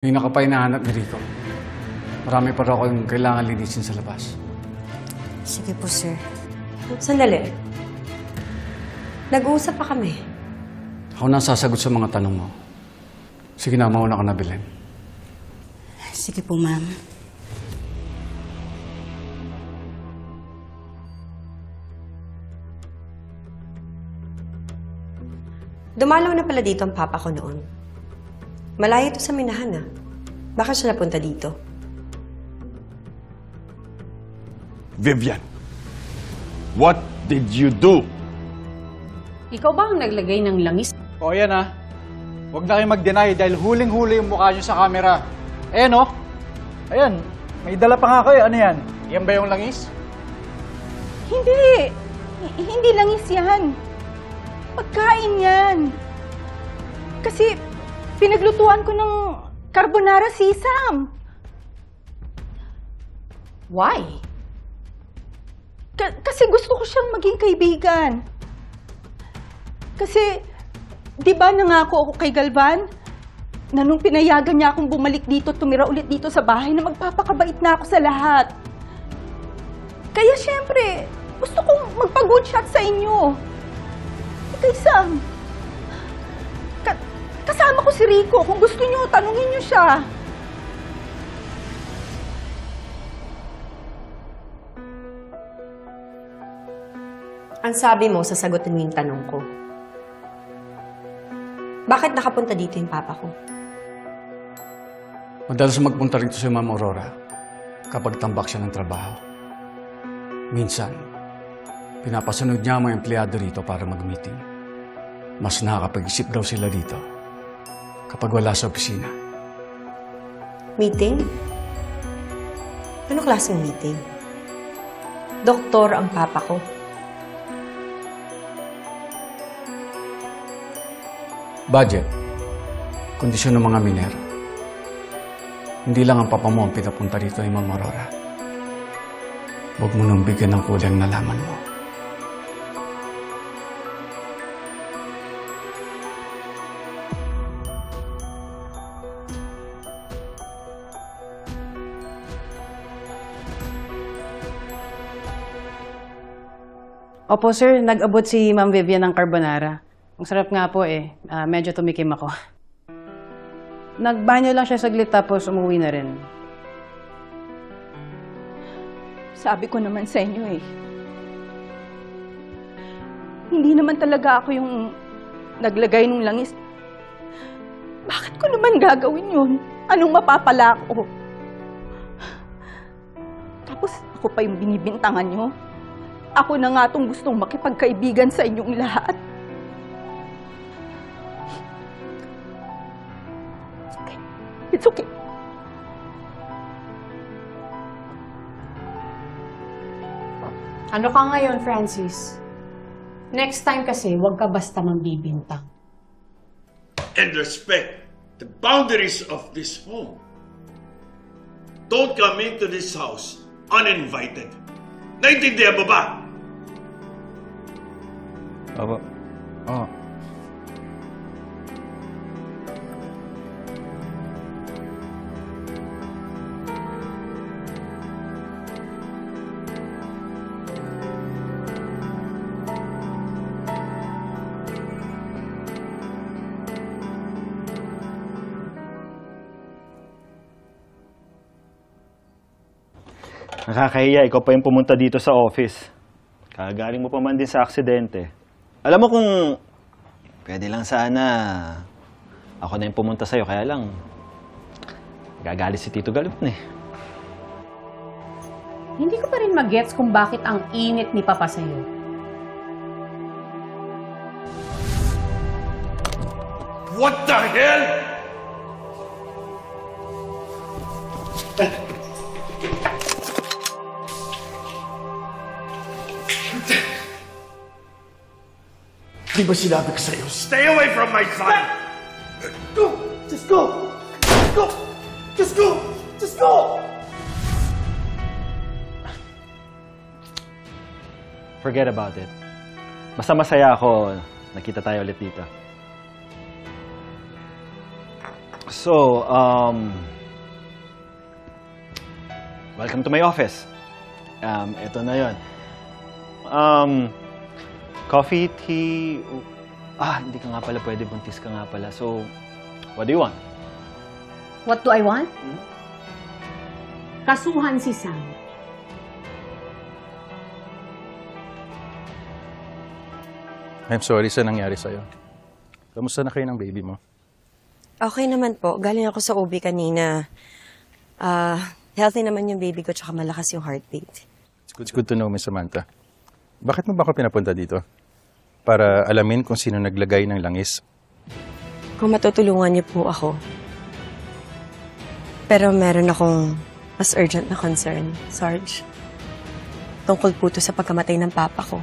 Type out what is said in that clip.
Yung nakapay hinahanap ni Rico. Marami pa raw kayong kailangan linisin sa labas. Sige po, sir. Sandali. Nag-uusap pa kami. Ako na sasagot sa mga tanong mo. Sige na, mauna ka na, Belen. Sige po, ma'am. Dumalaw na pala dito ang papa ko noon. Malayo ito sa Minahan, ah. Bakit siya napunta dito? Vivian, what did you do? Ikaw ba ang naglagay ng langis? O yan ah. Huwag na kayong mag-deny dahil huling-huli yung mukha nyo sa camera. Ayan oh. Ayan. May dala pa nga kayo. Ano yan? Yan ba yung langis? Hindi. Hindi langis yan. Pagkain yan. Kasi pinaglutuan ko ng carbonara sesame. Why? Kasi gusto ko siyang maging kaibigan. Kasi, di ba nangako ako kay Galvan na nung pinayagan niya akong bumalik dito, tumira ulit dito sa bahay na magpapakabait na ako sa lahat. Kaya syempre, gusto kong magpa-good shot sa inyo. Kay Sam. Kasama ko si Rico. Kung gusto niyo, tanungin niyo siya. Ang sabi mo, sasagutin mo yung tanong ko. Bakit nakapunta dito yung papa ko? Madalas magpunta rito si Ma'am Aurora kapag tambak siya ng trabaho. Minsan, pinapasunod niya ang mga empleyado rito para mag-meeting. Mas nakakapag-isip daw sila dito kapag wala sa opisina. Meeting? Ano klaseng meeting? Doktor ang papa ko. Budget. Kondisyon ng mga minero. Hindi lang ang papa mo ang pinapunta rito ni Ma'am Aurora. Huwag mo nang bigyan ng kulang na laman mo. Opo sir, nag-abot si Ma'am Vivian ng carbonara. Ang sarap nga po eh. Medyo tumikim ako. Nagbanyo lang siya saglit tapos umuwi na rin. Sabi ko naman sa inyo eh. Hindi naman talaga ako yung naglagay ng langis. Bakit ko naman gagawin yun? Anong mapapala ko? Tapos ako pa yung binibintangan nyo? Ako na nga itong gustong makipagkaibigan sa inyong lahat. It's okay. Ano ka ngayon, Francis? Next time kasi, huwag ka basta mambibintang. And respect the boundaries of this home. Don't come into this house uninvited. Naintindihan mo ba? Opo. Oo. Nakakahiya, ikaw pa yung pumunta dito sa office. Kagaling mo pa man din sa aksidente. Alam mo kung pwede lang sana ako na yung pumunta sa'yo, kaya lang gagalit si Tito Galvin eh. Hindi ko pa rin mag-gets kung bakit ang init ni Papa sa'yo. What the hell? Di ba sinabi ko sa'yo, stay away from my son! Go! Just go! Just go! Just go! Just go! Forget about it. Basta masaya ako, nakita tayo ulit dito. So, welcome to my office. Ito na yon. Coffee, tea... hindi ka nga pala pwede. Buntis ka nga pala. So, what do you want? What do I want? Kasuhan si Sam. I'm sorry sa nangyari sa'yo. Kamusta na kayo ng baby mo? Okay naman po. Galing ako sa OB kanina. Healthy naman yung baby ko tsaka malakas yung heartbeat. It's good to know, Miss Samantha. Bakit mo ba ako pinapunta dito? Para alamin kung sino naglagay ng langis. Kung matutulungan niyo po ako. Pero meron akong mas urgent na concern, Sarge. Tungkol po to sa pagkamatay ng papa ko.